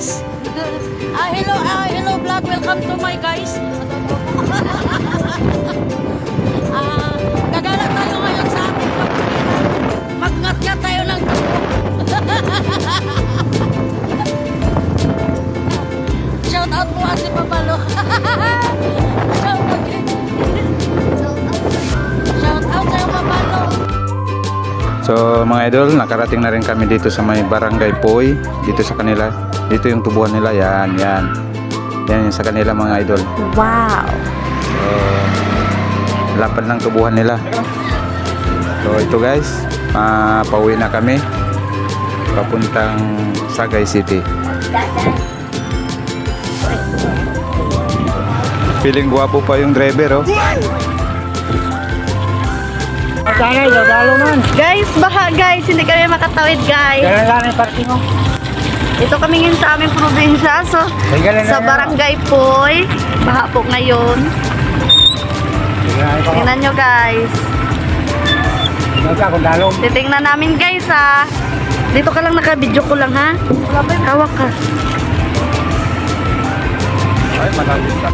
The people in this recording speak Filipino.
guys. Hello vlog. Welcome to my guys. Gagala tayo ngayon sa ating pagkakita. Magngat-ngat tayo ng shout out po si Papalo. Shout out sa'yo Papalo. So mga idol, nakarating na rin kami dito sa may Barangay Poy. Dito sa kanila. Dito yung tubuhan nila. Yan. Yan yung sa kanila mga idol. Wow. So, lapad ng tubuhan nila. So ito guys, pauwi na kami. Papuntang Sagay City. Feeling guwapo pa yung driver, oh. Guys, baha guys, hindi kami makatawid guys. Ito kami ngayon sa aming probinsya, so sa Barangay Poy. Baha po ngayon. Tingnan nyo guys. Titingnan namin guys ha. Dito ka lang, naka-video ko lang ha. Hawak ka. Ay, malapit ka.